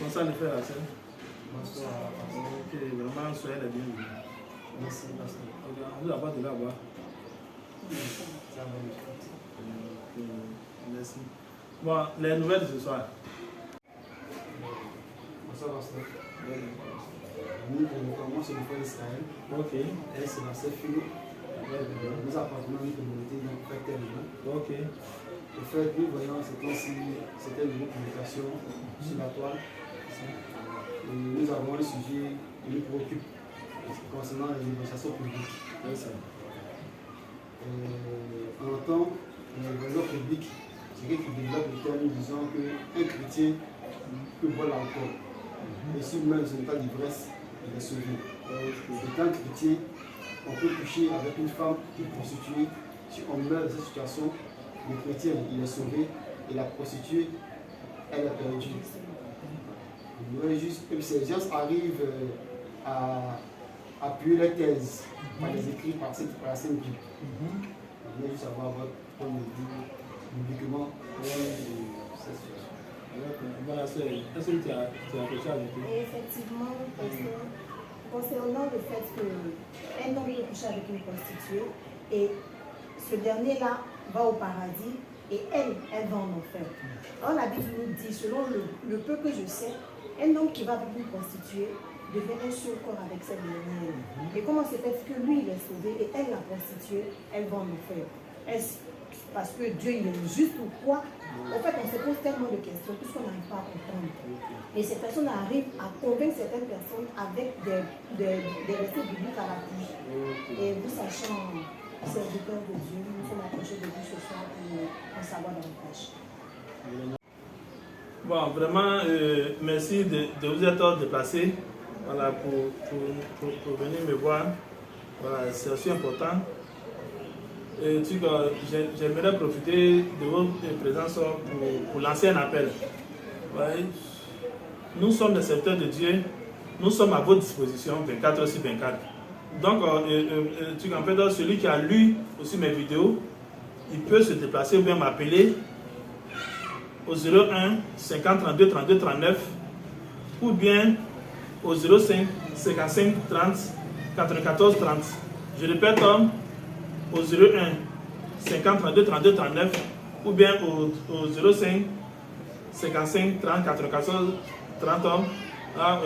Bonsoir les frères, Hassan. Bonsoir. Ok, vraiment, soyez les bienvenus. Merci, merci. On vous apporte de là-bas. Ça va, merci. Bon, les nouvelles de ce soir. bonsoir, pasteur. Nous, moi, c'est le frère Israël. Ok. Elle, c'est ma sœur Philo. Nous appartenons à une communauté, donc frère Terminal. Ok. Le fait que nous voyons, c'était une publication sur la toile. Et nous avons un sujet qui nous préoccupe concernant les négociations publiques. En tant que public, c'est quelqu'un qui développe le terme disant qu'un chrétien peut boire l'alcool. Et s'il meurt dans un état d'ivresse, il est sauvé. Étant chrétien, on peut coucher avec une femme qui est prostituée. Si on meurt dans cette situation, le chrétien il est sauvé et la prostituée elle est perdue. Juste que ces gens arrivent à appuyer les thèses par les écrits par la Sainte Bible. Je voulais juste savoir votre point de vue publiquement cette situation. Voilà, est-ce que tu as quelque chose à ajouter? Effectivement, pasteur, concernant le fait qu'un homme peut coucher avec une prostituée et ce dernier-là va au paradis et elle va en enfer. Or, la Bible nous dit, selon le peu que je sais, un homme qui va avec une prostituée devient un seul corps avec cette dernière. Et comment se fait que lui, il est sauvé et elle, la prostituée, elle va en enfer? Est-ce parce que Dieu il est juste ou quoi? En fait, on se pose tellement de questions puisqu'on n'arrive pas à comprendre. Et ces personnes arrivent à convaincre certaines personnes avec des versets bibliques à la bouche. Et vous sachant, serviteurs de Dieu, nous sommes approchés de vous ce soir pour en savoir davantage. Bon, vraiment, merci de vous être déplacé voilà, pour venir me voir. Voilà, c'est aussi important. Et j'aimerais profiter de votre présence pour lancer un appel. Ouais. Nous sommes des serviteurs de Dieu, nous sommes à votre disposition 24 sur 24. Donc, en fait, celui qui a lu aussi mes vidéos, il peut se déplacer ou bien m'appeler au 01 50 32 32 39 ou bien au 05 55 30 94 30. Je répète, au 01 50 32 32 39 ou bien au 05 55 30 94 30 ans. Là,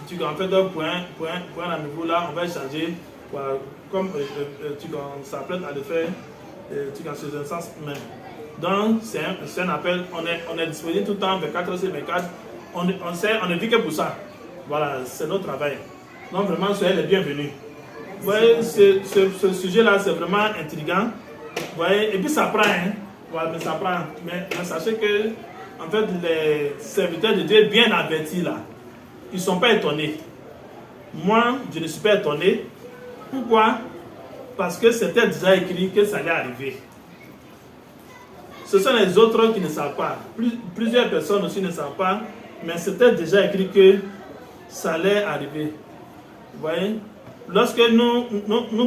tu en fait pour un rendez-vous là, on va échanger comme tu s'apprête à le faire en ce sens même. Donc c'est un appel, on est disponible tout le temps 24 sur 24. On ne vit que pour ça. Voilà, c'est notre travail. Donc vraiment, soyez les bienvenus. Vous voyez, ce sujet-là, c'est vraiment intriguant. Vous voyez, et puis ça prend, hein. Voilà, mais ça prend. Mais sachez que, en fait, les serviteurs de Dieu bien avertis là, ils ne sont pas étonnés. Moi, je ne suis pas étonné. Pourquoi? Parce que c'était déjà écrit que ça allait arriver. Ce sont les autres qui ne savent pas. Plusieurs personnes aussi ne savent pas, mais c'était déjà écrit que ça allait arriver. Vous voyez? Lorsque nous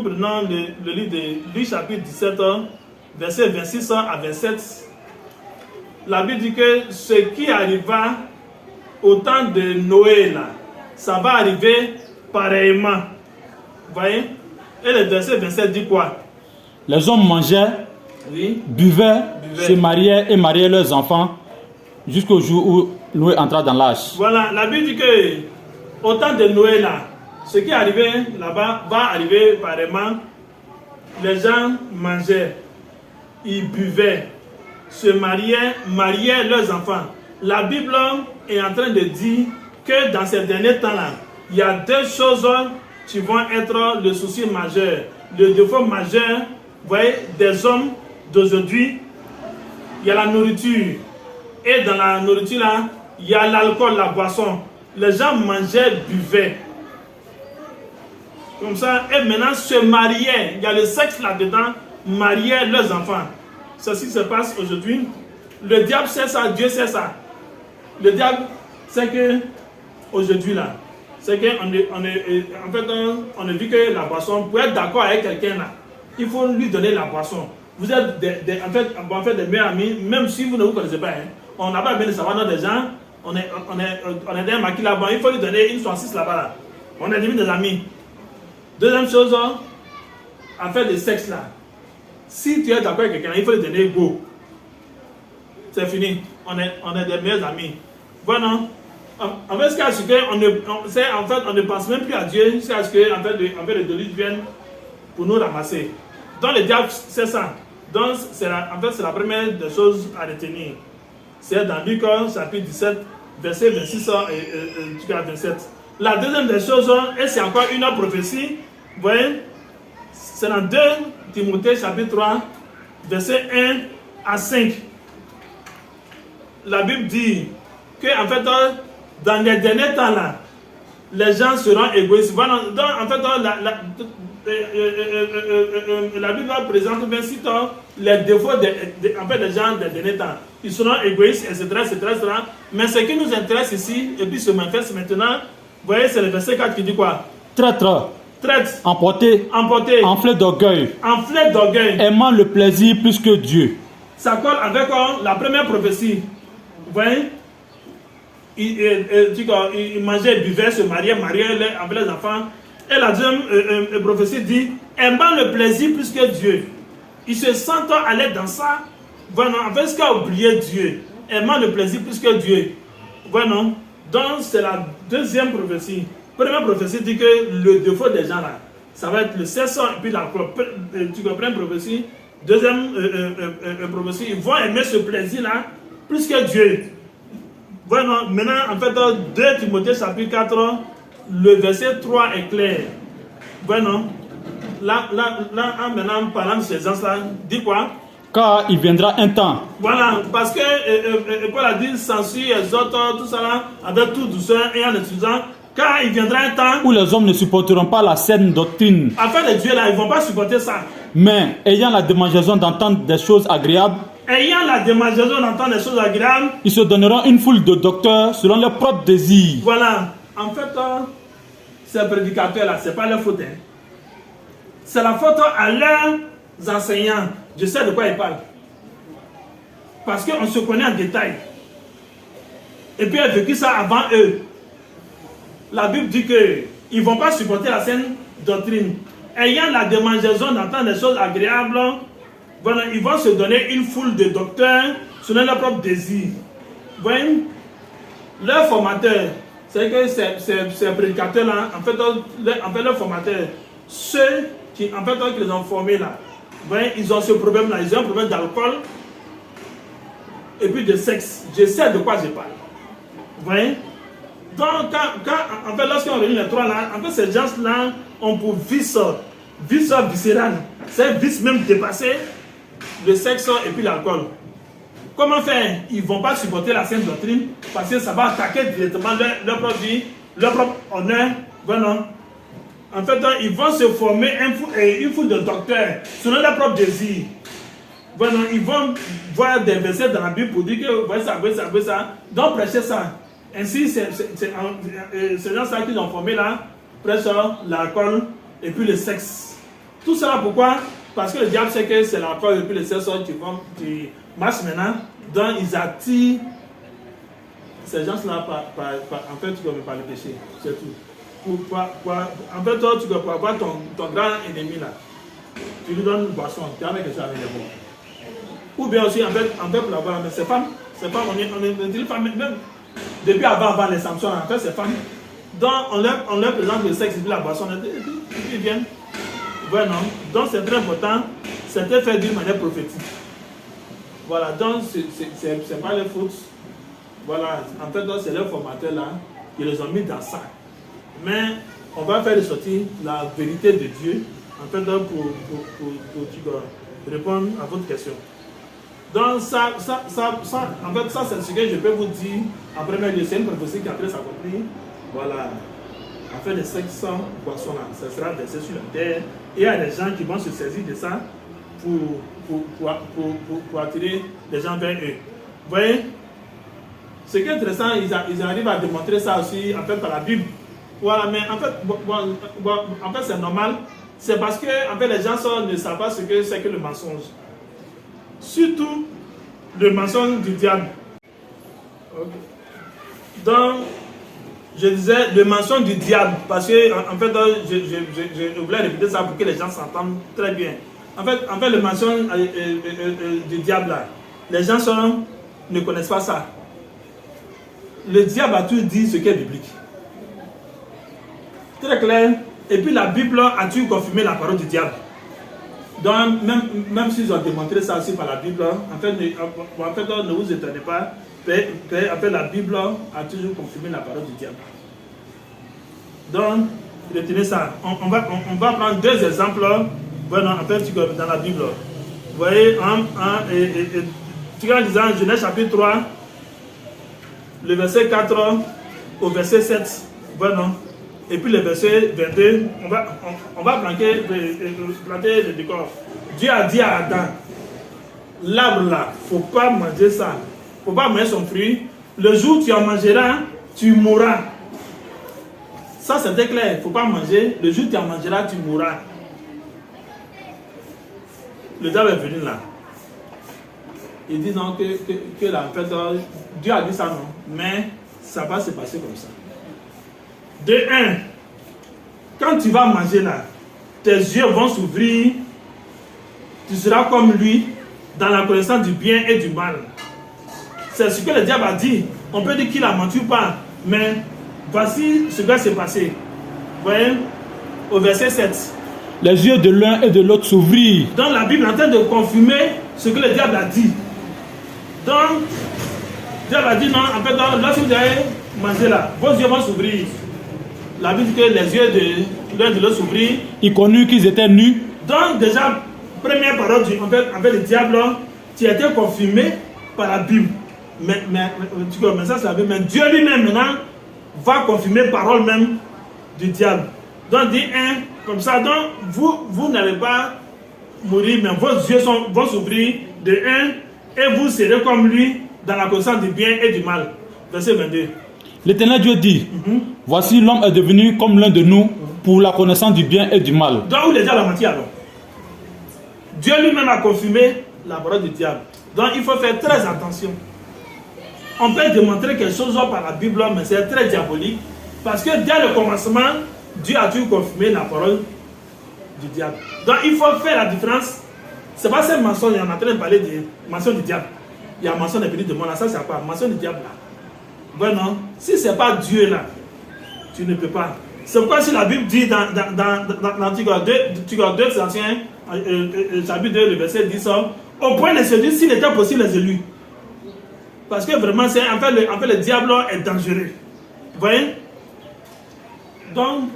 prenons le livre de Luc chapitre 17, verset 26 à 27, la Bible dit que ce qui arriva au temps de Noé, là, ça va arriver pareillement. Vous voyez? Et le verset 27 dit quoi? Les hommes mangeaient, oui, buvaient, se mariaient et mariaient leurs enfants jusqu'au jour où Noé entra dans l'âge. Voilà, la Bible dit que au temps de Noé, là, ce qui est arrivé là-bas va arriver pareillement. Les gens mangeaient, ils buvaient, se mariaient leurs enfants. La Bible est en train de dire que dans ces derniers temps-là, il y a deux choses qui vont être le souci majeur, le défaut majeur, vous voyez, des hommes d'aujourd'hui. Il y a la nourriture. Et dans la nourriture, là, il y a l'alcool, la boisson. Les gens mangeaient, buvaient. Comme ça, et maintenant se mariaient. Il y a le sexe là-dedans, mariaient leurs enfants. C'est ce qui se passe aujourd'hui. Le diable sait ça, Dieu sait ça. Le diable sait que aujourd'hui là, c'est qu'on on a vu que la boisson, pour être d'accord avec quelqu'un là, il faut lui donner la boisson. Vous êtes en fait des meilleurs amis, même si vous ne vous connaissez pas. Hein. On n'a pas besoin de savoir dans des gens, on est d'un maquis là-bas, il faut lui donner une 66 là-bas. Là. On est devenu des amis. Deuxième chose, affaire de sexe là. Si tu es d'accord avec quelqu'un, il faut lui donner go. C'est fini. On est des meilleurs amis. Voilà. En fait, jusqu'à ce qu'on ne pense même plus à Dieu, jusqu'à ce que en fait, les déluges viennent pour nous ramasser. Donc le diable, c'est ça. Donc c'est la première des choses à retenir. C'est dans Luc chapitre 17, verset 26 et 27. La deuxième des choses, et c'est encore une autre prophétie, vous voyez, c'est dans 2 Timothée chapitre 3, verset 1 à 5. La Bible dit que en fait, dans les derniers temps là, les gens seront égoïstes. Voilà, donc en fait, la Bible présente bien si les défauts des gens des derniers temps. Ils seront égoïstes, etc., etc. Mais ce qui nous intéresse ici, et puis se manifeste maintenant, vous voyez, c'est le verset 4 qui dit quoi? Traître, emporté, enflé d'orgueil, aimant le plaisir plus que Dieu. Ça colle avec la première prophétie. Vous voyez, il mangeait, il buvait, se mariait avec les enfants. Et la deuxième prophétie dit, aimant le plaisir plus que Dieu. Ils se sentent à l'aise dans ça. Voilà, en fait, ce qu'a oublié Dieu, aimant le plaisir plus que Dieu. Voilà, donc c'est la deuxième prophétie. Première prophétie dit que le défaut des gens là, ça va être le sexe et puis la première prophétie. Deuxième prophétie, ils vont aimer ce plaisir là plus que Dieu. Voilà, maintenant, en fait, 2 Timothée chapitre 4, le verset 3 est clair. Voilà, là maintenant, parlant de ces gens-là, dit quoi? Car il viendra un temps. Voilà, parce que Paul a dit, censure, exhorte, tout ça là, avec toute douceur et en étudiant, car il viendra un temps où les hommes ne supporteront pas la saine doctrine. Afin de Dieu là, ils ne vont pas supporter ça. Mais ayant la démangeaison d'entendre des choses agréables, ils se donneront une foule de docteurs selon leurs propres désirs. Voilà, en fait, ces prédicateurs là, ce n'est pas leur faute. Hein. C'est la faute à leurs enseignants. Je sais de quoi ils parlent. Parce qu'on se connaît en détail. Et puis, ils ont vécu ça avant eux. La Bible dit qu'ils ne vont pas supporter la saine doctrine. Ayant la démangeaison d'entendre des choses agréables, voilà, ils vont se donner une foule de docteurs selon leur propre désir. Vous voyez, leur formateur, c'est que ces prédicateurs-là, en fait, leurs formateurs, ceux qui les ont formés là, vous voyez, ils ont ce problème-là, ils ont un problème d'alcool et puis de sexe. Je sais de quoi je parle. Vous voyez? Donc, en fait, lorsqu'on réunit les trois là, en fait, ces gens-là ont pour vice viscéral, c'est vice même dépassé, le sexe et puis l'alcool. Comment faire? Ils ne vont pas supporter la sainte doctrine parce que ça va attaquer directement leur propre vie, leur propre honneur. Voilà. En fait, ils vont se former une foule de docteurs selon leur propre désir. Voilà. Ils vont voir des versets dans la Bible pour dire que voyez ça. Donc prêcher ça. Ainsi, ces gens-là qu'ils ont formés là, prêchent l'alcool et puis le sexe. Tout cela pourquoi? Parce que le diable sait que c'est l'alcool et puis le sexe qui marchent maintenant. Donc ils attirent ces gens-là en fait, par le péché. C'est tout. En fait, toi, tu peux avoir ton grand ennemi là. Tu lui donnes une boisson, tu as quelque chose avec les mots. Ou bien aussi, en fait pour l'avoir, mais ces femmes, on dit femmes, même depuis avant les sanctions, en fait, ces femmes, donc on leur présente le sexe et puis la boisson, et puis ils viennent. Ouais, non. Donc c'est très important, c'était fait d'une manière prophétique. Voilà, donc c'est pas les fautes. Voilà, en fait, c'est leurs formateurs là, qui les ont mis dans ça. Mais on va faire ressortir la vérité de Dieu, en fait, pour répondre à votre question. Donc ça, en fait, ça c'est ce que je peux vous dire en premier lieu, c'est une prophétie qui après s'accomplit. Voilà. En fait, les 500 poissons là, ça sera versé sur la terre. Et il y a des gens qui vont se saisir de ça pour attirer les gens vers eux. Vous voyez? Ce qui est intéressant, ils arrivent à démontrer ça aussi en fait par la Bible. Voilà, mais en fait c'est normal. C'est parce que en fait, les gens ne savent pas ce que c'est que le mensonge. Surtout le mensonge du diable. Okay. Donc, je disais le mensonge du diable, parce que en fait, je voulais répéter ça pour que les gens s'entendent très bien. En fait le mensonge du diable, là, les gens ne connaissent pas ça. Le diable a toujours dit ce qui est biblique. Très clair. Et puis la Bible a toujours confirmé la parole du diable. Donc, même s'ils ont démontré ça aussi par la Bible, en fait, ne vous étonnez pas. En fait, la Bible a toujours confirmé la parole du diable. Donc, retenez ça. On va prendre deux exemples voilà, en fait, dans la Bible. Vous voyez, en disant Genèse chapitre 3, le verset 4 au verset 7. Voilà. Et puis le verset 22, on va planter le décor. Dieu a dit à Adam, l'arbre là, il ne faut pas manger ça. Il ne faut pas manger son fruit. Le jour où tu en mangeras, tu mourras. Ça c'était clair, il ne faut pas manger. Le jour où tu en mangeras, tu mourras. Le diable est venu là. Il dit non que là, en fait, Dieu a dit ça non. Mais ça va se passer comme ça. De 1, quand tu vas manger là, tes yeux vont s'ouvrir, tu seras comme lui dans la connaissance du bien et du mal. C'est ce que le diable a dit. On peut dire qu'il a menti ou pas, mais voici ce qui va se passer. Vous voyez, au verset 7. Les yeux de l'un et de l'autre s'ouvrirent. Donc la Bible est en train de confirmer ce que le diable a dit. Donc, le diable a dit non, en fait, lorsque vous allez manger là, vos yeux vont s'ouvrir. La Bible dit que les yeux de l'un de l'autre s'ouvrirent. Ils connurent qu'ils étaient nus. Donc déjà, première parole, en fait le diable, tu as été confirmé par la Bible. Mais ça c'est la Bible. Mais Dieu lui-même maintenant va confirmer parole même du diable. Donc dit comme ça, donc vous n'allez pas mourir, mais vos yeux vont s'ouvrir de 1 et vous serez comme lui dans la connaissance du bien et du mal. Verset 22. L'Éternel Dieu dit, voici l'homme est devenu comme l'un de nous pour la connaissance du bien et du mal. Donc où le diable a menti alors? Dieu lui-même a confirmé la parole du diable. Donc il faut faire très attention. On peut démontrer quelque chose par la Bible, mais c'est très diabolique. Parce que dès le commencement, Dieu a toujours confirmé la parole du diable. Donc il faut faire la différence. Ce n'est pas ce mensonge, on est en train de parler de mensonge du diable. Il y a un mensonge de de moi là, ça c'est pas mensonge du diable là. Bon, non, si ce n'est pas Dieu là, tu ne peux pas. C'est pourquoi si la Bible dit dans l'Antiquité 2 Corinthiens, chapitre 2, le verset 10, au point de se dire s'il était possible les élus. Parce que vraiment, en fait, le diable est dangereux. Vous voyez? Donc,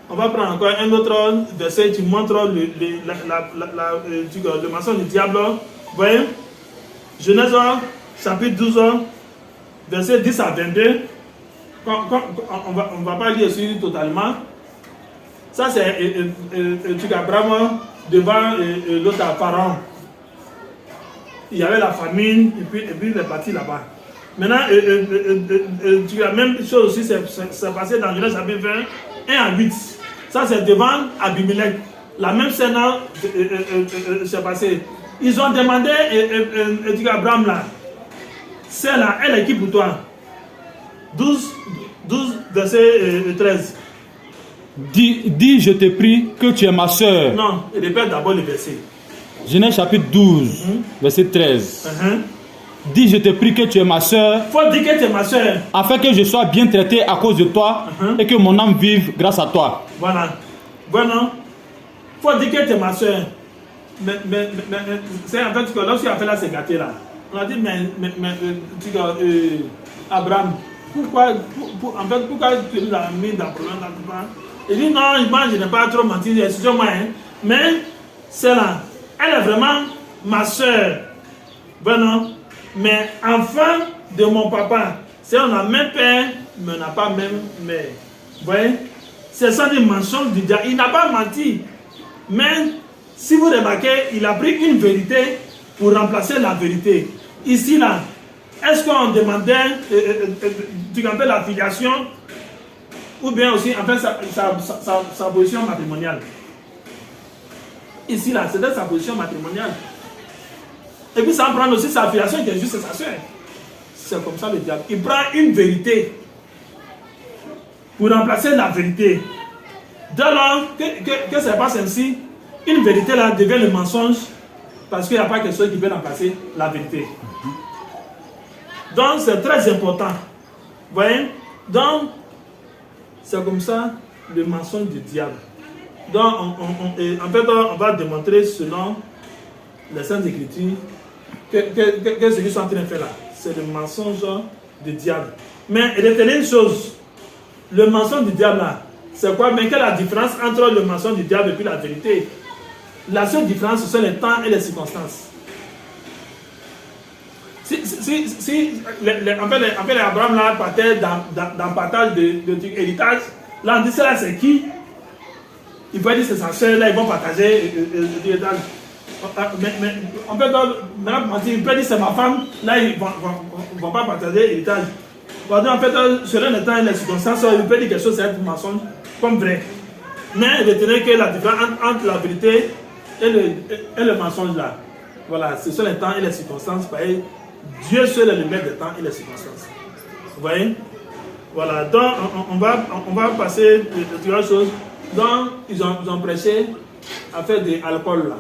on va prendre encore un autre verset qui montre le mensonge du diable. Vous voyez? Genèse chapitre 12, verset 10 à 22. On ne va pas lire ici totalement. Ça, c'est Abraham devant l'autre Pharaon. Il y avait la famine et puis il est parti là-bas. Maintenant, la même chose aussi c'est passé dans Genèse chapitre 20, 1 à 8. Ça, c'est devant Abimelech. La même scène s'est passée. Ils ont demandé à Abraham là, celle-là, elle est qui pour toi? 12 verset 13. Dis, je te prie que tu es ma soeur. Non, répète d'abord le verset. Genèse chapitre 12, verset 13. Dis, je te prie que tu es ma soeur. Il faut dire que tu es ma soeur. Afin que je sois bien traité à cause de toi et que mon âme vive grâce à toi. Voilà. Voilà. Il faut dire que tu es ma soeur. Mais c'est en fait que lorsqu'il a fait là, c'est gâté là. On a dit, Abraham, pourquoi tu nous as mis dans le problème là? Il dit, non, je n'ai pas trop menti, excusez-moi, mais c'est là. Elle est vraiment ma soeur. Ben non. Mais enfant de mon papa. C'est on a même père, mais on n'a pas même mère. Vous voyez? C'est ça des mensonges du diable. Il n'a pas menti. Mais si vous remarquez, il a pris une vérité pour remplacer la vérité. Ici, là, est-ce qu'on demandait la filiation ou bien aussi en fait sa position matrimoniale? Ici, là, c'était sa position matrimoniale. Et puis, ça prend aussi sa filiation qui est juste sa soeur. c'est comme ça le diable. Il prend une vérité pour remplacer la vérité. Dès lors que ça passe ainsi, une vérité là devient le mensonge parce qu'il n'y a pas quelque chose qui peut remplacer la vérité. Donc c'est très important. Vous voyez? Donc c'est comme ça le mensonge du diable. Donc en fait on va démontrer selon les Saintes Écritures que ce qu'ils sont en train de faire là, c'est le mensonge du diable. Mais retenez une chose, le mensonge du diable là, c'est quoi? Mais quelle est la différence entre le mensonge du diable et puis la vérité? La seule différence, ce sont les temps et les circonstances. En fait, Abraham là partait dans partage de héritage. Là, on dit ça, c'est qui? Il peut dire c'est sa soeur, là, ils vont partager l'héritage. Mais en fait, il peut dire c'est ma femme, là, ils ne vont pas partager l'héritage. En fait, selon les temps et les circonstances, il peut dire quelque chose, c'est un mensonge comme vrai. Mais retenez que la différence entre la vérité et le mensonge là, voilà, ce sont les temps et les circonstances. Pareil, Dieu seul est le maître des temps et les circonstances. Vous voyez? Voilà, donc on va passer de trois choses. Donc, ils ont prêché à faire de l'alcool là,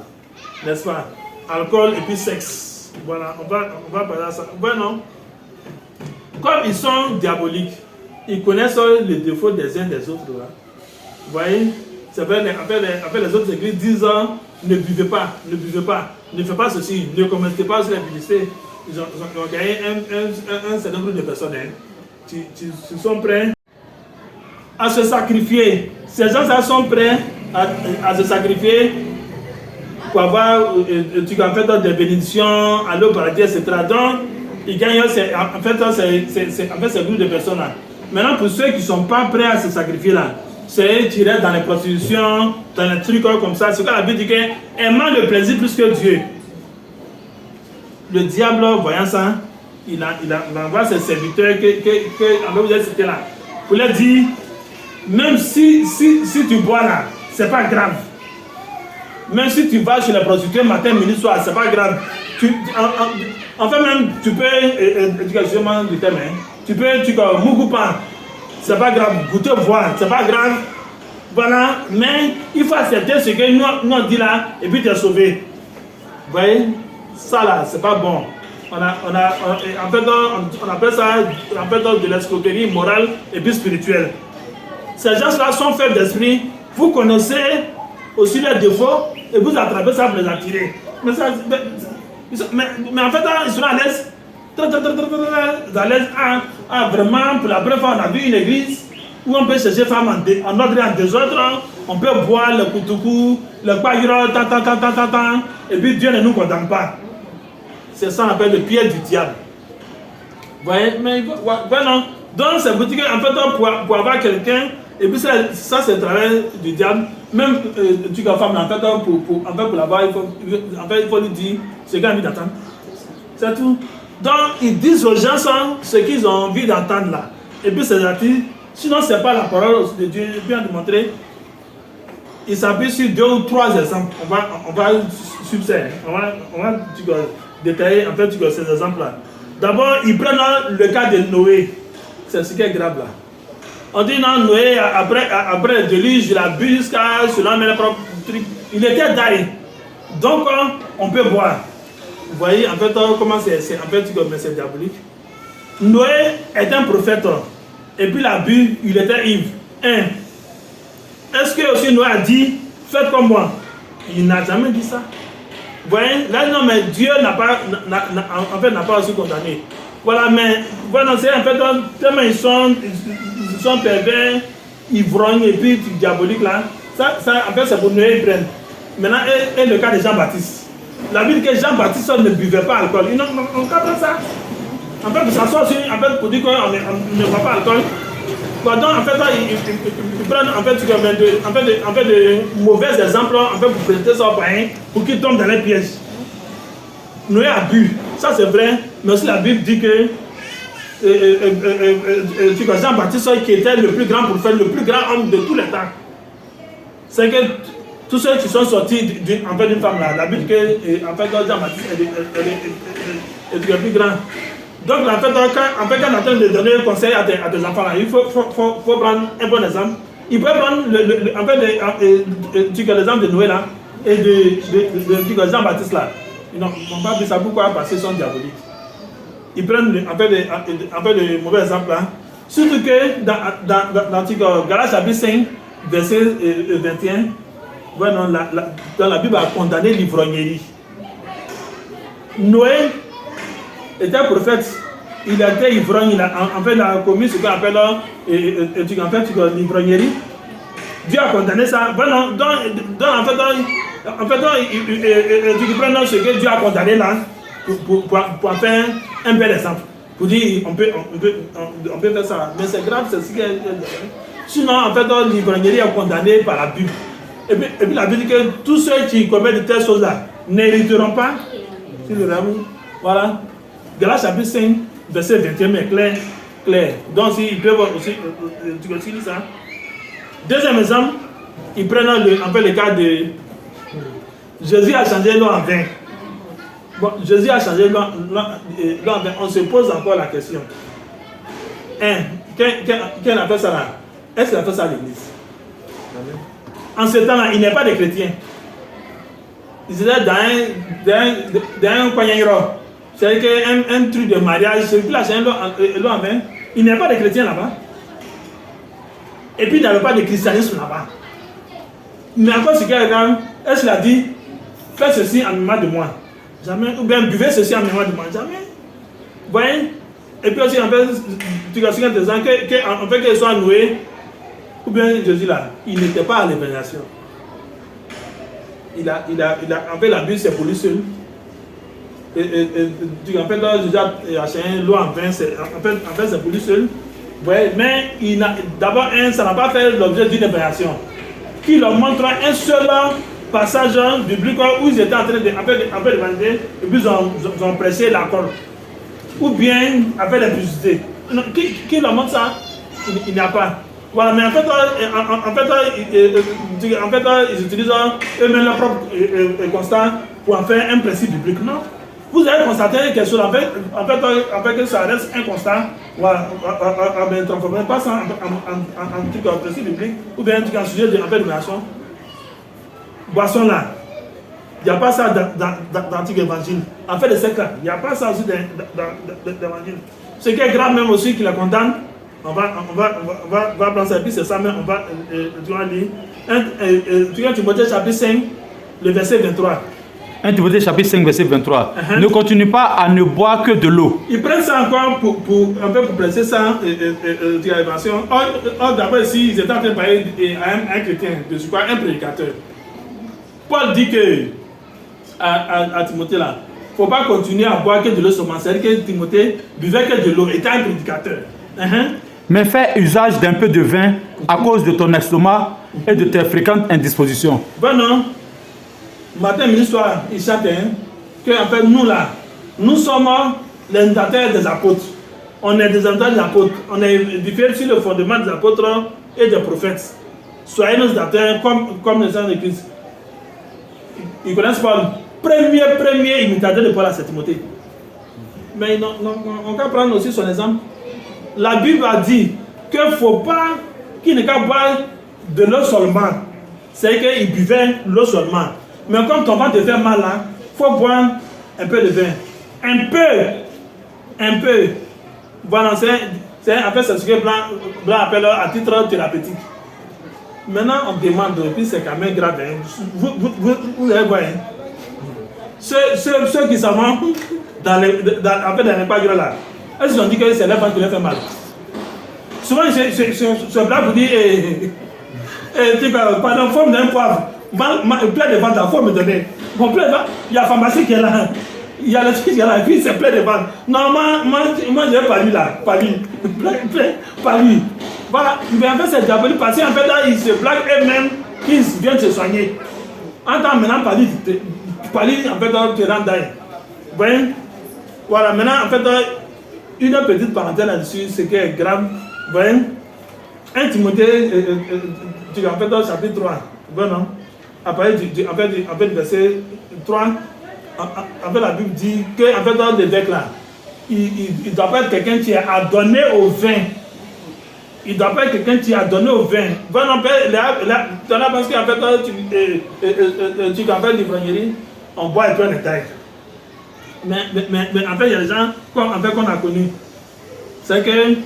n'est-ce pas? Alcool et puis sexe. Voilà, on va parler à ça. Bueno, comme ils sont diaboliques, ils connaissent les défauts des uns des autres là. Vous voyez? Après les autres églises disent ne buvez pas, ne faites pas ceci, ne commettez pas sur la publicité. Ils ont gagné un certain nombre de personnes qui sont prêts à se sacrifier. Ces gens-là sont prêts à se sacrifier pour avoir des bénédictions, aller au paradis, etc. Donc, ils gagnent, en fait, c'est groupe de personnes là. Maintenant, pour ceux qui ne sont pas prêts à se sacrifier là, c'est tirer dans les prostitutions, dans les trucs comme ça. C'est que la Bible dit qu'aimant le plaisir plus que Dieu. Le diable, voyant ça, il envoie ses serviteurs vous avez cité là, pour leur dire, même si tu bois là, c'est pas grave. Même si tu vas chez les prostituées matin, midi, soir, c'est pas grave. En fait, même, tu peux, éducativement du thème, tu peux, mougoupan, c'est pas grave, goûter, voir, c'est pas grave. Voilà, mais il faut accepter ce que nous on dit là, et puis tu es sauvé. Vous voyez, ça là, c'est pas bon. En fait, on appelle ça en fait, de l'escroquerie morale et puis spirituelle. Ces gens-là sont faibles d'esprit. Vous connaissez aussi leurs défauts et vous attrapez ça pour les attirer. Mais en fait, ils sont à l'aise. À l'aise vraiment, pour la première fois, on a vu une église où on peut chercher femmes en ordre et en désordre. On peut boire le koutoukou, le païro, et puis Dieu ne nous condamne pas. C'est ça qu'on appelle le piège du diable. Vous voyez? Mais non. Donc, c'est pour dire qu'en fait, pour avoir quelqu'un, et puis ça c'est le travail du diable. Même tu as femme, en fait, pour l'avoir, il faut lui dire ce qu'il a envie d'attendre. C'est tout. Donc, ils disent aux gens ce qu'ils ont envie d'entendre là. Et puis, c'est gentil. Sinon, ce n'est pas la parole de Dieu. Bien démontré. Il s'appuie sur 2 ou 3 exemples. On va subsérer. On va détailler en fait ces exemples-là. D'abord, ils prennent le cas de Noé. C'est ce qui est grave là. On dit non, Noé, après le déluge, il a bu jusqu'à cela, mais le propre truc. Il était d'ail. Donc, on peut boire. Vous voyez, en fait, comment c'est diabolique. Noé est un prophète. Et puis, il a bu, il était ivre. Est-ce que aussi Noé a dit, faites comme moi? Il n'a jamais dit ça. Vous voyez, là, non, mais Dieu n'a pas aussi condamné. Voilà, mais voilà, c'est en fait, tellement ils sont pervers, ivrognes et puis diaboliques là. Ça, en fait, c'est pour Noé, ils prennent. Maintenant, et le cas de Jean-Baptiste. La Bible dit que Jean-Baptiste ne buvait pas alcool. On comprend ça. En fait, ça sort aussi, en fait, pour dire qu'on ne boit pas alcool. Donc, en fait, ils prennent en fait, de mauvais exemples en fait, pour présenter ça au païen pour qu'ils tombent dans les pièges. Noé a bu, ça c'est vrai, mais aussi la Bible dit que Jean-Baptiste, qui était le plus grand prophète, le plus grand homme de tous les temps, c'est que tous ceux qui sont sortis d'une femme là, la Bible dit que en fait, Jean-Baptiste est le plus grand. Donc, en fait, quand on est en train de donner un conseil à tes enfants, là, il faut prendre un bon exemple. Il peut prendre l'exemple de Noé là, et de Jean-Baptiste là. Ils n'ont pas pris ça. Pourquoi? Parce qu'ils sont diaboliques. Ils prennent un peu de mauvais exemple là. Surtout que dans Galates chapitre 5, verset 21, ouais, non, dans la Bible a condamné l'ivrognerie. Noé était prophète, il a été ivrogne, il a commis ce qu'on appelle l'ivrognerie. Dieu a condamné ça. Bon, il prend ce que Dieu a condamné là pour en faire un bel exemple. Pour dire, on peut faire ça. Mais c'est grave, c'est ce qu'il y a. Sinon, en fait, l'ivrognerie est condamnée par la Bible. Et puis la Bible dit que tous ceux qui commettent de telles choses-là n'hériteront pas sur le royaume. Voilà. Galates chapitre 5, verset 21, mais clair. Donc, ils peuvent aussi, tu continues ça. Deuxième exemple, ils prennent un peu le cas de Jésus a changé l'eau en vin. Bon, Jésus a changé l'eau en vin. On se pose encore la question. Qui a fait ça là? Est-ce qu'il a fait ça à l'église? En ce temps-là, il n'est pas de chrétien. Il était dans un coin. C'est-à-dire qu'un truc de mariage, c'est plus la chaîne l'eau en vin. Il n'est pas de chrétien là-bas. Et puis il n'avait pas de christianisme là-bas. Mais encore ce qu'il y a, est-ce qu'il a dit, faites ceci en mémoire de moi? Jamais. Ou bien buvez ceci en mémoire de moi? Jamais. Vous voyez? Et puis aussi, en fait, tu as intéressant en fait qu'il soit Noé, ou bien Jésus là, il n'était pas à l'évaluation. En fait, la Bible c'est pour lui seul. En fait, Jésus a acheté l'eau en vin, en fait c'est pour lui seul. Ouais, mais d'abord, ça n'a pas fait l'objet d'une évaluation. Qui leur montre un seul passage biblique où ils étaient en train d'évangéliser et puis ils ont pressé la corde. Ou bien avec l'impudicité. Qui leur montre ça? Il n'y a pas. Voilà, mais en fait, ils utilisent eux-mêmes leur propre constat pour en faire un principe biblique. Non. Vous avez constaté quelque chose, en fait, ça reste un constat, ne transformez pas ça en principe biblique, ou bien en sujet de révélation. Boisson là, il n'y a pas ça dans l'Antique Évangile. En fait, de cette là, il n'y a pas ça aussi dans l'Évangile. Ce qui est grave même aussi qui la condamne, on va prendre ça, et puis c'est ça, mais on va lire. Timothée chapitre 5, le verset 23. 1 Timothée chapitre 5 verset 23. Ne continue pas à ne boire que de l'eau. Ils prennent ça encore pour placer ça à l'évasion. Or d'abord ici, ils étaient en train de parler à un chrétien, de ce quoi, un prédicateur. Paul dit que à Timothée là, il ne faut pas continuer à boire que de l'eau seulement. C'est-à-dire que Timothée buvait que de l'eau, était un prédicateur. Mais fais usage d'un peu de vin à cause de ton estomac et de tes fréquentes indispositions. Bon non. Matin, midi, soir, il chante que en fait, nous là, nous sommes les imitateurs des apôtres. On est des imitateurs des apôtres. On est édifiés sur le fondement des apôtres et des prophètes. Soyez nos imitateurs comme les saints de Christ. Ils connaissent Paul. Premier imitateur de Paul à Timothée. Mais on peut prendre aussi son exemple. La Bible a dit qu'il ne faut pas qu'il ne qu'à boire de l'eau seulement. C'est qu'il buvait l'eau seulement. Mais quand ton ventre te fait mal, il faut boire un peu de vin. Un peu. Voilà, en fait, c'est ce que Blanc appelle à titre thérapeutique. Maintenant, on demande, et puis c'est quand même grave. Vous allez voir. Ceux qui s'en vont dans les repas gras là, ils ont dit que c'est leur ventre qui leur fait mal. Souvent, ce Blanc vous dit, pardon, forme d'un poivre. Plein de ventes, il faut me donner. Bon, il y a la pharmacie qui est là. Il y a le truc qui est là. Et puis c'est plein de ventes. Non, moi je vais pas lui là. Pas lui. Pas lui. Voilà. Mais en fait, c'est diabolique parce qu'en fait, là, ils se blaguent eux-mêmes qu'ils viennent se soigner. En tant maintenant, pas lui, en fait, te rend d'ailleurs. Vous voyez? Voilà. Maintenant, en fait, une petite parenthèse là-dessus, ce qui est grave. Vous voyez? 1 Timothée, en fait, chapitre 3. Bon, non? Après, en fait, verset 3, en fait, la Bible dit que, en fait, dans l'évêque là, il doit pas être quelqu'un qui a donné au vin. Il doit pas être quelqu'un qui a donné au vin. Voilà, parce qu'en fait, tu en fait l'ivrognerie, on boit un peu de taille. Mais en fait, il y a des gens en fait, qu'on a connus. C'est que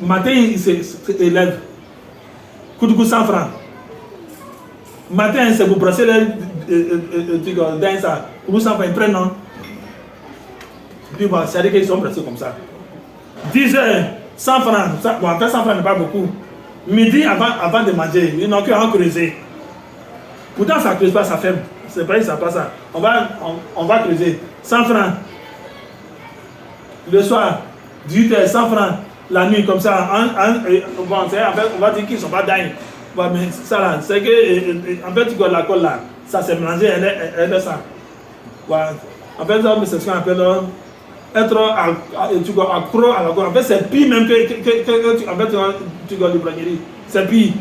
matin, il s'élève. Coup de coup, 100 francs. Matin, c'est pour brosser les dans ça. Coup de 100 francs, ils prennent, non? Puis bon, c'est-à-dire qu'ils sont pressés comme ça. 10 heures, 100 francs. Bon, en fait, 100 francs n'est pas beaucoup. Midi, avant de manger, ils n'ont qu'à en creuser. Pourtant, ça ne creuse pas, ça ferme. C'est pas ça passe ça. On va creuser. 100 francs. Le soir, 18 heures, 100 francs. La nuit, comme ça. Bon, en fait, on va dire qu'ils ne sont pas dingues. Bon, mais ça là, c'est que, en fait, tu vois la colle là, ça s'est mélangé, elle est ça. Voilà. En fait, c'est ce qu'on appelle être accro à la colle. En fait, c'est pire même que en fait, tu vois l'ivrognerie. C'est pire.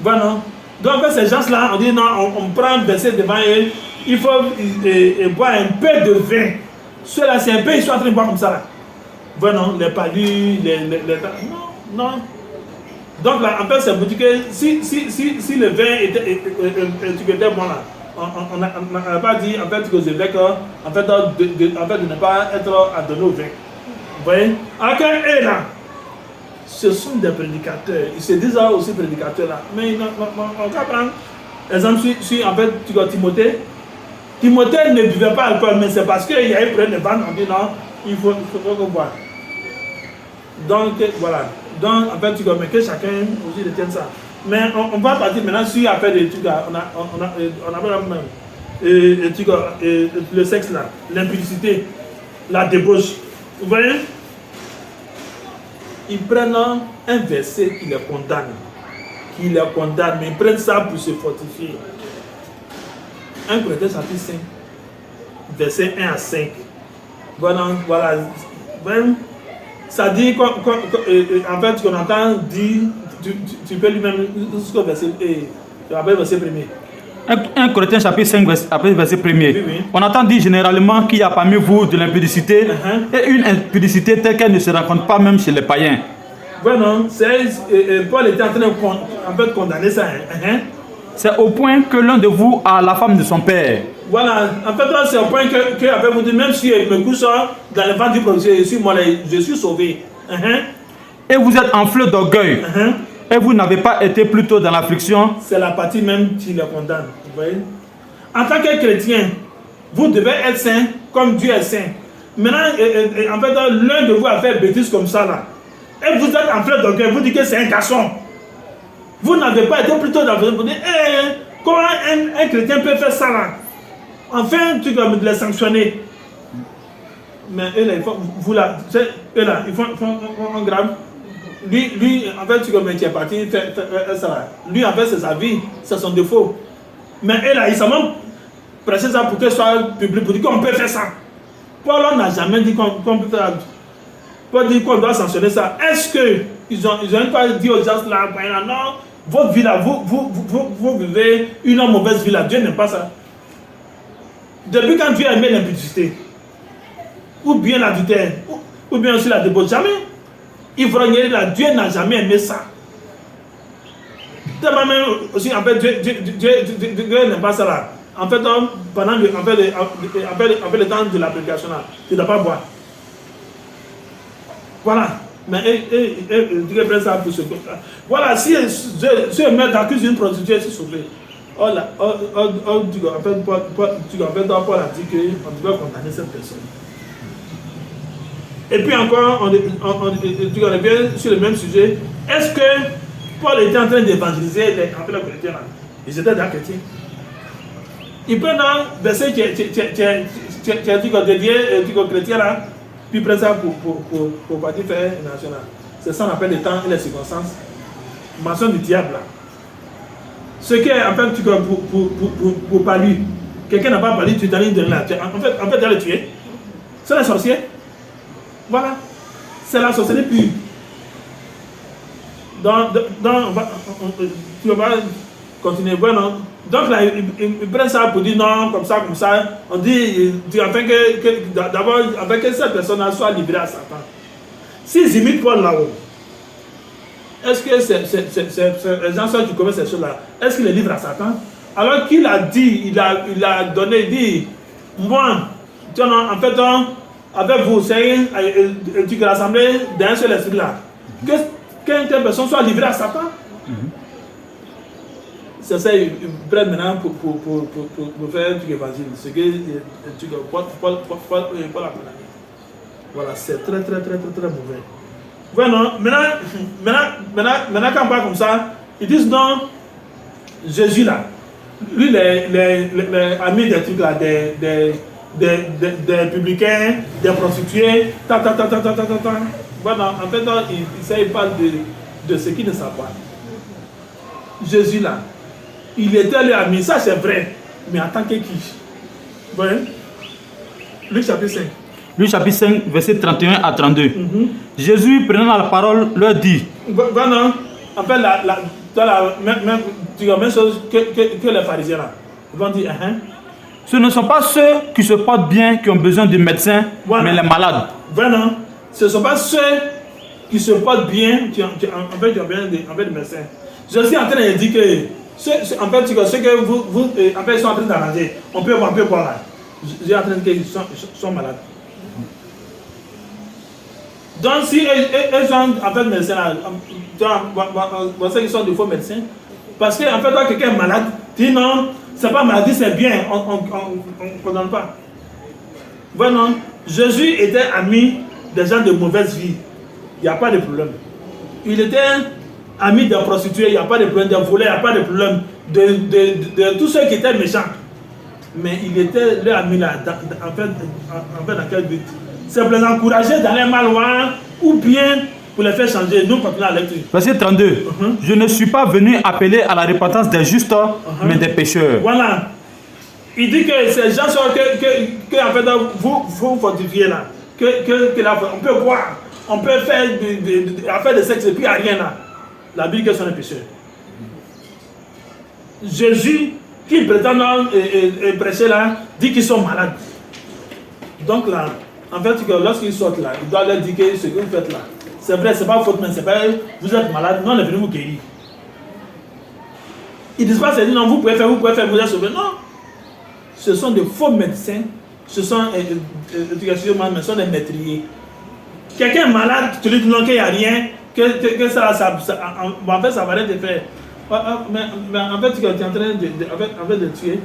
Voilà. Donc, en fait, ces gens-là, on dit non, on prend verser devant eux, il faut boire un peu de vin. Ceux-là, c'est un peu, ils sont en train de boire comme ça là. Voilà, les palus, non. Donc là, en fait, c'est pour dire que si le vin était bon là, on n'a pas dit en fait aux évêques en fait, de ne pas être adonné au vin. Vous voyez? Alors qu'eux là, ce sont des prédicateurs. Ils se disent aussi prédicateurs là. Mais on va prendre exemple sur en fait, tu vois Timothée. Timothée ne buvait pas alcool, mais c'est parce qu'il y a eu problème de vente. On dit non, il faut qu'on boive. Donc voilà. Donc en fait, tu vois, mais que chacun aussi retienne ça. Mais on va partir maintenant sur affaire des trucs là. On a même le sexe là, l'impudicité, la débauche. Vous voyez? Ils prennent un verset qui les condamne, mais ils prennent ça pour se fortifier. 1 Corinthiens chapitre 5, verset 1 à 5. Voilà. Ça dit, en fait, qu'on entend dire, tu peux lui-même, jusqu'au verset 1er. 1 Corinthiens chapitre 5, verset 1er. Oui. On entend dire généralement qu'il y a parmi vous de l'impudicité, et une impudicité telle qu'elle ne se rencontre pas même chez les païens. Voilà, Paul était en train de condamner ça. C'est au point que l'un de vous a la femme de son père. Voilà, en fait, c'est au point que vous dites, même si je me couche dans le ventre du prophète, je suis sauvé. Et vous êtes enflé d'orgueil. Et vous n'avez pas été plutôt dans l'affliction. C'est la partie même qui le condamne. Vous voyez? En tant que chrétien, vous devez être saint comme Dieu est saint. Maintenant, en fait, l'un de vous a fait bêtise comme ça là. Et vous êtes enflé d'orgueil, vous dites que c'est un garçon. Vous n'avez pas été plutôt dans l'affliction. Vous dites, comment un chrétien peut faire ça là? Enfin, tu dois les sanctionner. Mais eux là, ils font un grave. Lui, en fait, tu vois, qui est parti faire ça là. Lui, en fait, c'est sa vie, c'est son défaut. Mais eux là, ils sont même pressés ça pour que ce soit public, pour dire qu'on peut faire ça. Paul n'a jamais dit qu'on peut faire ça. Paul dit qu'on doit sanctionner ça. Est-ce qu'ils ont pas dit aux gens là, non, votre vie là, vous vivez une mauvaise vie là, Dieu n'aime pas ça. Depuis quand Dieu a aimé l'impudicité, ou bien l'adultère, ou bien aussi la débauche, jamais. Ivrognerie là, Dieu n'a jamais aimé ça. Tellement même aussi, en fait, Dieu n'aime pas ça là. En fait, pendant le temps de la prédication là, tu ne dois pas boire. Voilà. Mais Dieu prend ça pour ce côté. Voilà, si un maître accuse une prostituée, c'est sauvé. Paul a dit qu'on doit condamner cette personne. Et puis encore, on revient sur le même sujet. Est-ce que Paul était en train d'évangéliser les chrétiens là? Ils étaient des chrétiens. Ils prennent un verset qui est dédié aux chrétiens là, puis prennent ça pour partir faire une nation là. C'est ça qu'on appelle les temps et les circonstances. Mention du diable là. Ce qui est en fait pour pas lui. Quelqu'un n'a pas parlé, tu t'en de là. En fait, tu vas le tuer. C'est la sorcière. Voilà. C'est la sorcellerie pure. Tu vas pas continuer. Voilà. Donc là, ils prennent ça pour dire non, comme ça. On dit, afin que d'abord, afin que cette personne soit livrée à Satan. S'ils imitent Paul là-haut, est-ce que les gens qui commettent ces choses-là, est-ce qu'ils les livrent à Satan? Alors qu'il a dit, il a donné, il dit, moi, en fait, avec vous, c'est l'assemblée d'un seul esprit là. Qu'une telle personne soit livrée à Satan. C'est ça, ils prennent maintenant pour faire un truc évangile. C'est que Paul a voilà, c'est très mauvais. Voilà, maintenant quand on parle comme ça, ils disent non, Jésus là, lui, les amis des trucs là, des publicains, des prostituées, Voilà, en fait, il parle de ce qu'ils ne savent pas. Jésus là, il était leur ami, ça c'est vrai, mais en tant que qui? Vous voyez? Luc chapitre 5. Luc chapitre 5, verset 31 à 32. Jésus, prenant la parole, leur dit. Voilà, en fait, la même chose que les pharisiens là. Ils vont dire, ce ne sont pas ceux qui se portent bien qui ont besoin de médecins, voilà, mais les malades. Voilà, ce ne sont pas ceux qui se portent bien qui ont besoin de médecins. Je suis en train de dire que ceux que vous sont en train d'arranger, on peut voir là. Je suis en train de dire qu'ils sont malades. Donc si ils sont en fait médecins là, vous savez qu'ils sont de faux médecins. Parce que en fait, quand quelqu'un est malade, dit non, c'est pas maladie, c'est bien, on ne condamne pas. Voilà, Jésus était ami des gens de mauvaise vie, il n'y a pas de problème. Il était ami des prostituées, il n'y a pas de problème, des voleurs, il n'y a pas de problème, de tous ceux qui étaient méchants. Mais il était leur ami là, en fait, dans quel but? C'est pour les encourager dans les mal ou bien pour les faire changer. Nous continuons à la lecture. Verset 32. Je ne suis pas venu appeler à la repentance des justes, mais des pécheurs. Voilà. Il dit que ces gens sont que en fait, vous fortifiez là. Que là, on peut boire, on peut faire de sexe et puis il n'y a rien là. La Bible, que sont les pécheurs. Jésus, qui prétend prêcher là, dit qu'ils sont malades. Donc là, en fait, lorsqu'ils sortent là, il doit leur dire que ce que vous faites là, c'est vrai, c'est pas votre main, c'est pas vous êtes malade, non, on est venu vous guérir. Ils disent pas, c'est dit non, vous pouvez faire, vous êtes sauvé. Non. Ce sont des faux médecins, ce sont des maîtriers. Quelqu'un est malade, tu lui dis non, qu'il n'y a rien, que ça en fait, ça va rien te faire. Mais en fait, tu es en train de tuer.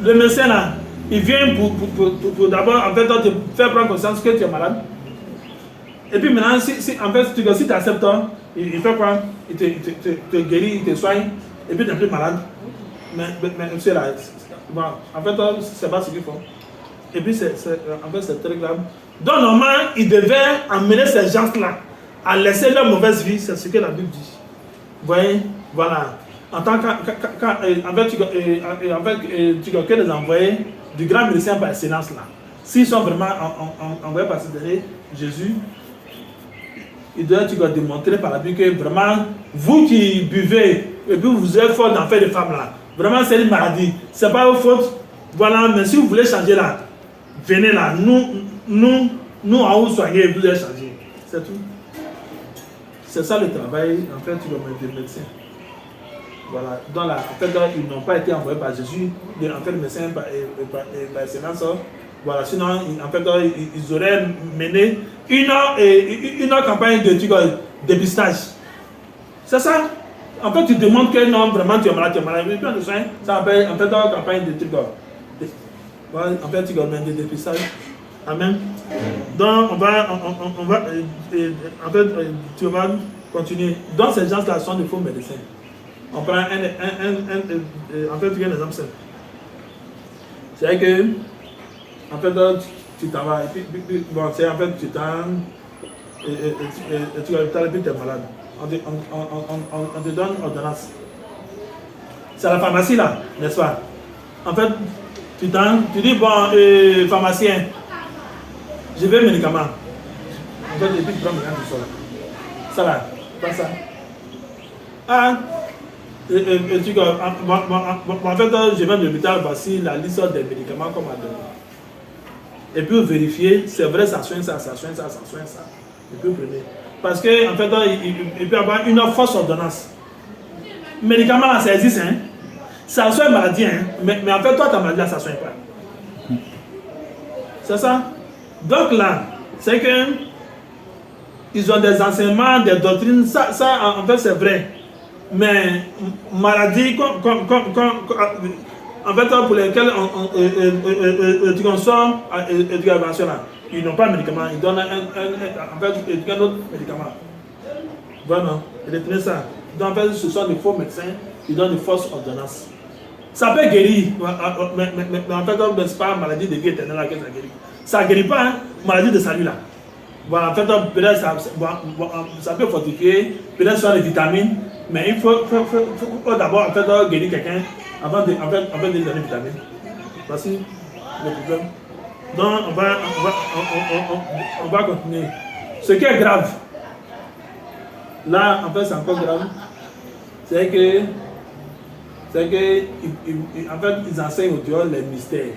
Le médecin là, il vient pour d'abord en fait, te faire prendre conscience que tu es malade. Et puis maintenant, en fait, si tu acceptes, il fait quoi? Il te guérit, il te soigne, et puis tu n'es plus malade. Mais c'est là, bon, en fait, c'est pas ce qu'il faut. Et puis, en fait, c'est très grave. Donc, normalement, il devait amener ces gens-là à laisser leur mauvaise vie, c'est ce que la Bible dit. Vous voyez? Voilà. En tant tu dois les envoyer du grand médecin par excellence là. S'ils sont vraiment envoyés par ce dernier, Jésus, il doit démontrer par la Bible que vraiment, vous qui buvez, et puis vous êtes fort d'en faire des femmes là, vraiment c'est une maladie, c'est pas votre faute. Voilà, mais si vous voulez changer là, venez là, nous en vous soigner et vous allez changer. C'est tout. C'est ça le travail, en fait, des médecins. Voilà, en fait, ils n'ont pas été envoyés par Jésus, en fait, le médecin par excellence. Voilà, sinon, en fait, ils auraient mené une campagne de dépistage. C'est ça. En fait, tu demandes que non, vraiment, tu es malade, mais bien de soins, ça s'appelle en fait une campagne de trucs. Voilà, en fait, tu as des dépistages. Amen. Donc, on va en fait, tu vas continuer. Donc, ces gens-là sont des faux médecins. On prend en fait, un exemple simple. C'est que, en fait, tu t'en vas, bon, c'est en fait, tu t'en, et tu es malade. On te donne une ordonnance. C'est la pharmacie là, n'est-ce pas? En fait, tu dis, bon, pharmacien, je veux un médicament. En fait, et puis tu prends le médicament du sol. Ça là, pas ça. Ah, En fait, je viens de l'hôpital, voici la liste des médicaments qu'on m'a donné. Et puis vous vérifiez, c'est vrai, ça soigne ça, ça soigne ça, ça soigne ça. Et puis vous prenez. Parce que en fait, il peut y avoir une fausse ordonnance. Médicaments, ça existe, hein. Ça soigne maladie, hein. Mais en fait, toi, ta maladie, ça ne soigne pas. C'est ça. Donc là, c'est que ils ont des enseignements, des doctrines, ça en fait, c'est vrai. Mais maladie, en fait, pour lesquelles tu consommes l'éducation là, ils n'ont pas de médicaments, ils donnent un autre médicament. Voilà, retenez ça. Donc, en fait, ce sont des faux médecins, ils donnent des fausses ordonnances. Ça peut guérir, mais en fait, ce n'est pas maladie de vie éternelle que ça guérit. Ça ne guérit pas, hein, maladie de salut là. Bon, en fait, peut-être ça peut fortifier, peut-être sur les vitamines, mais il faut d'abord en fait, guérir quelqu'un avant de lui donner des vitamines. Voici le problème. Donc, on va continuer. Ce qui est grave, là, en fait, c'est encore grave, c'est que en fait, ils enseignent au dehors les mystères.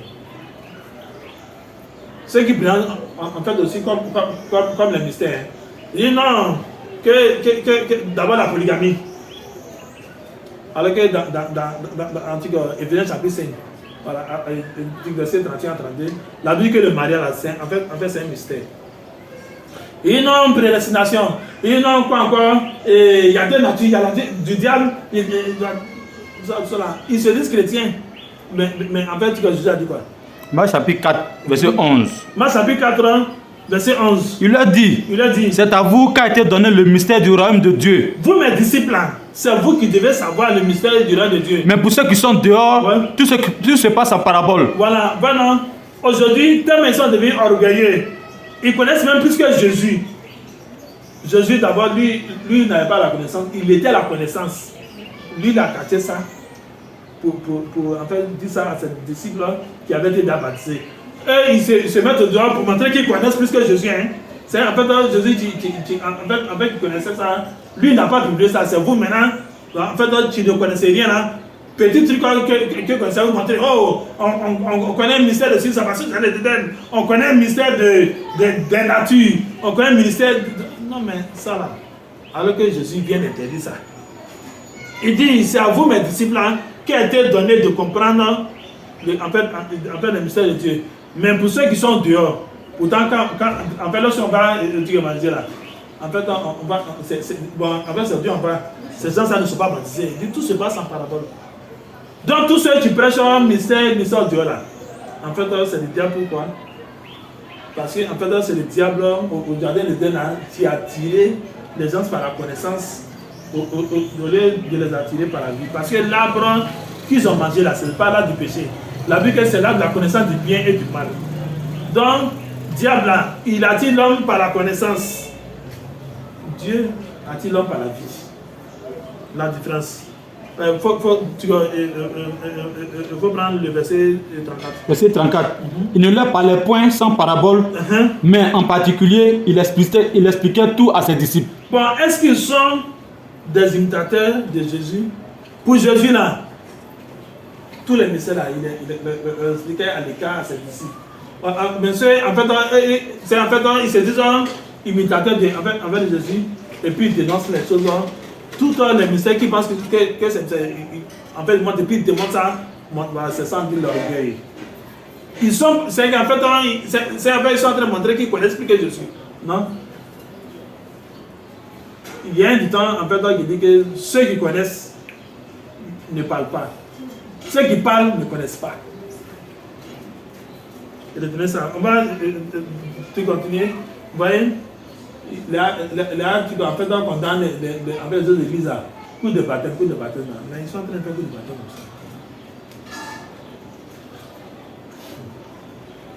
Ceux qui prennent en fait aussi comme les mystères. Ils disent non, que d'abord la polygamie. Alors que dans l'Antique Éphésiens chapitre 5, voilà, verset 31 à 32, la Bible dit que le mariage, en fait c'est un mystère. Ils n'ont prédestination. Ils n'ont quoi encore? Il y a deux natures, il y a la vie du diable. Ils se disent chrétiens. Mais en fait, Jésus a dit quoi? Marc chapitre 4, verset 11. Marc chapitre 4, verset 11. Il leur dit, c'est à vous qu'a été donné le mystère du royaume de Dieu. Vous, mes disciples, c'est vous qui devez savoir le mystère du royaume de Dieu. Mais pour ceux qui sont dehors, ouais, tout se passe en parabole. Voilà, voilà. Aujourd'hui, tellement ils sont devenus orgueilleux. Ils connaissent même plus que Jésus. Jésus, d'abord, lui n'avait pas la connaissance. Il était la connaissance. Lui, il a caché ça. Pour en fait dire ça à ses disciples qui avaient été baptisés. Et ils se mettent au dehors pour montrer qu'ils connaissent plus que Jésus. Hein. C'est en fait Jésus qui connaissait ça. Lui n'a pas publié ça. C'est vous maintenant. En fait, tu ne connaissez rien là. Petit truc que vous connaissez, vous montrez. Oh, on connaît le mystère de ça parce que j'allais dedans. On connaît le mystère de nature. On connaît le mystère. Non, mais ça là. Alors que Jésus vient d'interdire ça. Il dit, c'est à vous, mes disciples, là, qui a été donné de comprendre le mystère de Dieu. Mais pour ceux qui sont dehors, pourtant, en fait, lorsqu'on va évangéliser là, en fait, c'est Dieu, ces gens, ça ne sont pas baptisés. Il dit, tout se passe en parabole. Donc, tous ceux qui prêchent un mystère Dieu là, en fait, c'est le diable. Pourquoi? Parce que, en fait, c'est le diable, au jardin de Déden, qui a attiré les gens par la connaissance, au lieu de les attirer par la vie. Parce que l'arbre qu'ils ont mangé là, ce n'est pas l'arbre du péché. La vie, c'est l'arbre de la connaissance du bien et du mal. Donc, diable là, il attire l'homme par la connaissance. Dieu attire l'homme par la vie. La différence. Il faut prendre le verset 34. Verset 34. Il ne leur parlait point sans parabole, mais en particulier, il expliquait tout à ses disciples. Bon, est-ce qu'ils sont des imitateurs de Jésus? Pour Jésus là, tous les messieurs là, il expliquait à l'écart à ses disciples. Mais c'est en fait, ils se disent imitateurs de Jésus, et puis ils dénoncent les choses. Tous les mystères qui pensent que c'est... En fait, moi, depuis qu'ils démontrent ça, c'est ça de l'orgueil. Ils sont en train de montrer qu'ils connaissent plus que Jésus. Non? Il y a un dicton, en fait, qui dit que ceux qui connaissent ne parlent pas. Ceux qui parlent ne connaissent pas. Retenez ça. On va continuer. Vous voyez? Là, tu dois en fait condamner les autres églises à coup de baptême, mais ils sont en train de faire coup de baptême aussi.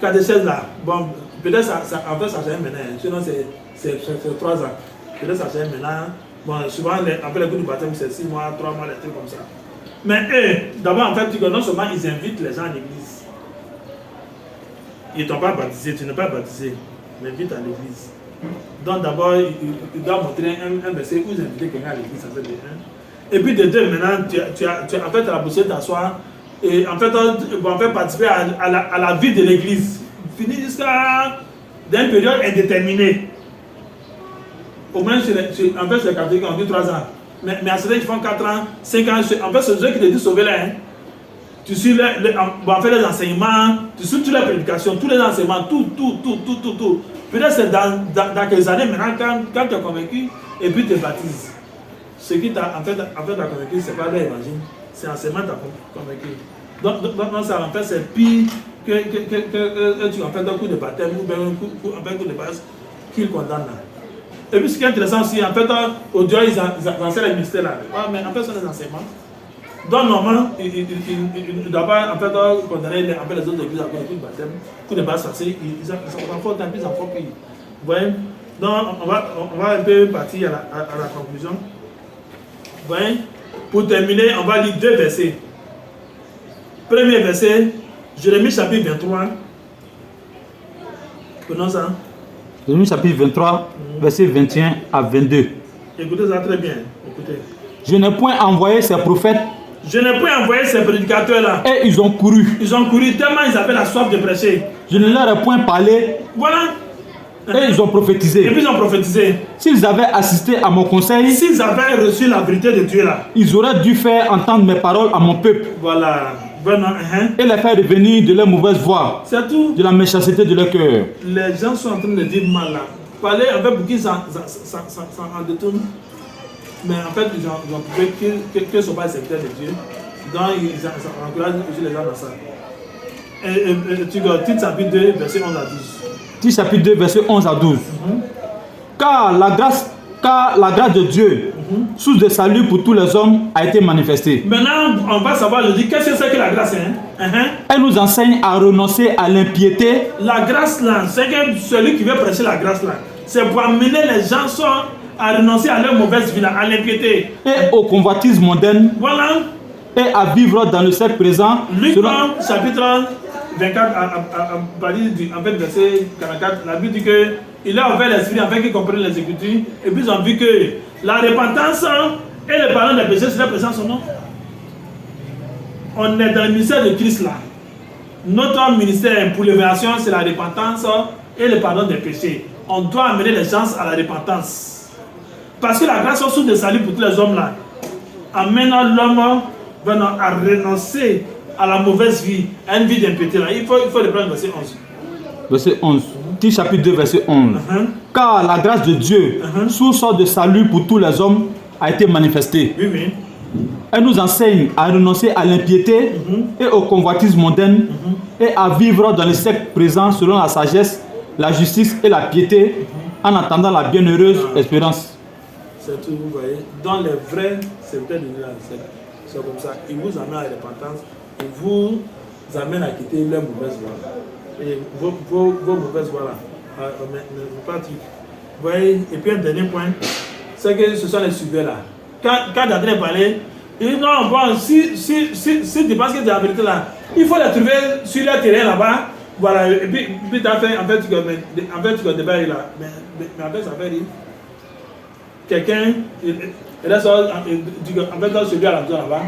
Catéchèse là, bon, peut-être ça en fait ça change maintenant, sinon c'est 3 ans. Peut-être ça change maintenant. Bon, souvent après les coups de baptême c'est 6 mois, 3 mois, des trucs comme ça. Mais eux, d'abord en fait, non seulement ils invitent les gens à l'église. Ils ne t'ont pas baptisé, tu n'es pas baptisé, mais invite à l'église. Donc d'abord, il doit montrer un verset où vous invitez quelqu'un à l'église, ça fait bien. Et puis de deux, maintenant, tu as en fait la possibilité d'asseoir et en fait, on fait participer à la vie de l'église. Fini jusqu'à d'une période indéterminée. Au moins, en fait, c'est les catholiques qui ont dit 3 ans. Mais à certains qui font 4 ans, 5 ans, en fait, c'est ceux qui te disent sauver là. Hein. Tu suis on fait les enseignements, tu suis toutes les prédications, tous les enseignements, tout. Peut-être c'est dans quelques années maintenant, quand tu es convaincu, et puis tu te baptises. Ce qui t'a en fait convaincu, c'est pas l'évangile, c'est l'enseignement qui t'a convaincu. Donc ça, en fait, c'est pire que tu en fait un coup de baptême ou bien un coup de base qu'il condamne. Et puis ce qui est intéressant aussi, en fait, au Dieu, ils enseignent les ministères là. Mais en fait, ce sont des enseignements. Donc, normalement, il ne doit pas en fait condamner les autres églises à cause du baptême, coup de base facile, ils sont encore un peu en fort pays. Vous voyez? Donc, on va un peu partir à la conclusion. Vous voyez? Pour terminer, on va lire 2 versets. Premier verset, Jérémie chapitre 23. Prenons ça. Jérémie chapitre 23, verset 21 à 22. Écoutez ça très bien. Écoutez. Je n'ai point envoyé ces prophètes. Je n'ai point envoyé ces prédicateurs-là. Et ils ont couru. Ils ont couru tellement ils avaient la soif de prêcher. Je ne leur ai point parlé. Voilà. Et ils ont prophétisé. Et puis ils ont prophétisé. S'ils avaient assisté à mon conseil, s'ils avaient reçu la vérité de Dieu là, ils auraient dû faire entendre mes paroles à mon peuple. Voilà. Bueno, et les faire revenir de leur mauvaise voie. C'est tout. De la méchanceté de leur cœur. Les gens sont en train de dire mal là. Parler avec beaucoup ça en détourne. Mais en fait, ils ont prouvé qu'ils ne sont pas les serviteurs de Dieu. Donc, ils encouragent aussi les gens dans ça. Et tu vois, Tite chapitre 2, verset 11 à 12. Tite chapitre 2, verset 11 à 12. Car la grâce de Dieu, source de salut pour tous les hommes, a été manifestée. Maintenant, on va savoir le dire. Qu'est-ce que c'est que la grâce, hein? Elle nous enseigne à renoncer à l'impiété. La grâce là, c'est que celui qui veut prêcher la grâce là, c'est pour amener les gens à renoncer à leur mauvaise vie, à l'impiété. Et au convoitisme mondain. Voilà. Et à vivre dans le siècle présent. Luc chapitre 24, en fait, verset 44, la Bible dit que il a ouvert l'esprit afin qu'ils comprennent les Écritures. Et puis ils ont vu que la repentance et le pardon des péchés seraient présents son nom. On est dans le ministère de Christ là. Notre ministère pour l'élévation, c'est la repentance et le pardon des péchés. On doit amener les gens à la repentance. Parce que la grâce au sous de salut pour tous les hommes là amène l'homme à renoncer à la mauvaise vie, à une vie d'impiété là. Il faut le prendre verset 11. Verset 11. Tite chapitre 2, verset 11. Car la grâce de Dieu, source de salut pour tous les hommes, a été manifestée. Oui, oui. Elle nous enseigne à renoncer à l'impiété et au convoitisme mondain et à vivre dans le siècle présent selon la sagesse, la justice et la piété en attendant la bienheureuse espérance. C'est tout, vous voyez. Dans les vrais serviteurs de Dieu, c'est comme ça. Ils vous amènent à la repentance, ils vous amènent à quitter leur mauvaise voie. Et vos mauvaises voies là, pas truc. Vous voyez, et puis un dernier point, c'est que ce sont les suiveurs là. Quand Adrien parlait, il dit non, bon, si tu penses que tu es la vérité là, il faut les trouver sur le terrain là-bas. Voilà, et puis tu as fait, en fait, tu as débat là. Mais en fait, ça fait rire. Quelqu'un, il est sorti, en fait, celui à la maison là-bas.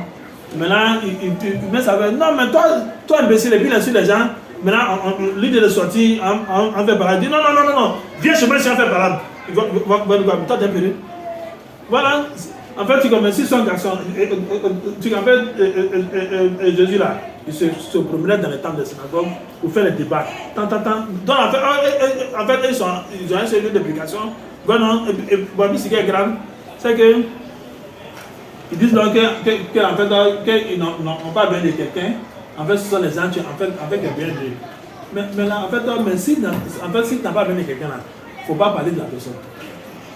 Maintenant, il met sa veille. Non, mais toi imbécile, et puis il insulte les gens. Maintenant, l'idée de sortir, on fait parade. Il dit non, viens chez moi si on fait parade. Il va toi t'es péré. Voilà. En fait, tu commences, si son garçon, tu en fait, Jésus là, il se promenait dans les temples de synagogue pour faire les débats. Donc, en fait, ils ont un seul lieu d'application. Bon, et ce qui est grave, c'est que ils disent donc qu'ils n'ont pas besoin de quelqu'un. En fait, ce sont les gens qui ont bien de. Mais là, en fait, si tu n'as pas besoin de quelqu'un là, il ne faut pas parler de la personne.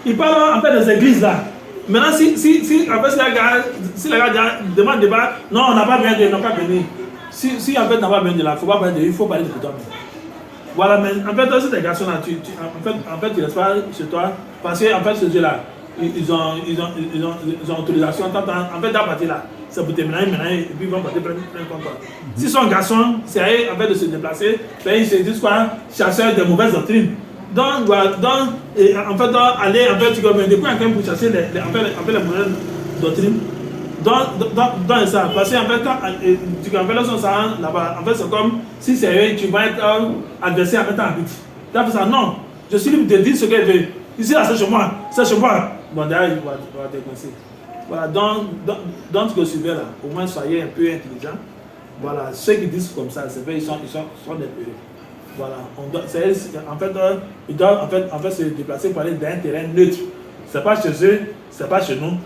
Ils parlent en fait des églises là. Maintenant, si les gars demandent débat, non, on n'a pas besoin de, ils n'ont pas besoin. Si en fait, on n'a pas besoin de là, il ne faut pas parler de, il faut parler de toi. Voilà, mais en fait, ces garçons là, tu ne restes pas chez toi, parce que en fait, ces Dieu-là, ils ont autorisation, en fait, dans la partie là, c'est pour terminer, et puis ils vont partir plein de toi. Si son garçon, c'est à eux en fait de se déplacer, ben, ils se disent quoi, chasseurs de mauvaises doctrines. Donc, en fait, aller, en fait, tu comprends, depuis quelqu'un pour chasser les mauvaises doctrines. dans ça, parce qu'en fait, quand tu fais le son là-bas, en fait, c'est comme si c'est eux, tu vas être adversaire en mettant en but. Tu as fait ça, non, je suis libre de dire ce que je veux. Ici, là, c'est chez moi, c'est chez moi. Bon, derrière, il va déconcer. Voilà, dans ce que je là, au moins soyez un peu intelligent. Voilà, ceux qui disent comme ça, c'est vrai, ils sont des peu. Voilà, en fait, ils doivent en fait se déplacer pour aller d'un terrain neutre. C'est pas chez eux, c'est pas chez nous.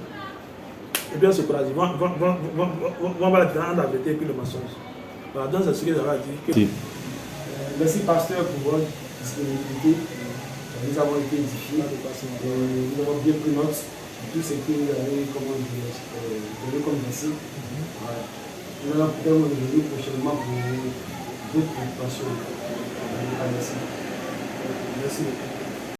Et bien, se courage, ils vont voir la différence entre la vérité et puis le mensonge. Voilà, donc c'est ce que j'avais à dire. Merci, pasteur, pour votre disponibilité. Nous avons été édifiés. Nous avons bien pris note de tout ce que vous avez donné comme récit. Nous allons peut-être nous revenir prochainement pour d'autres préoccupations. Merci. Merci beaucoup.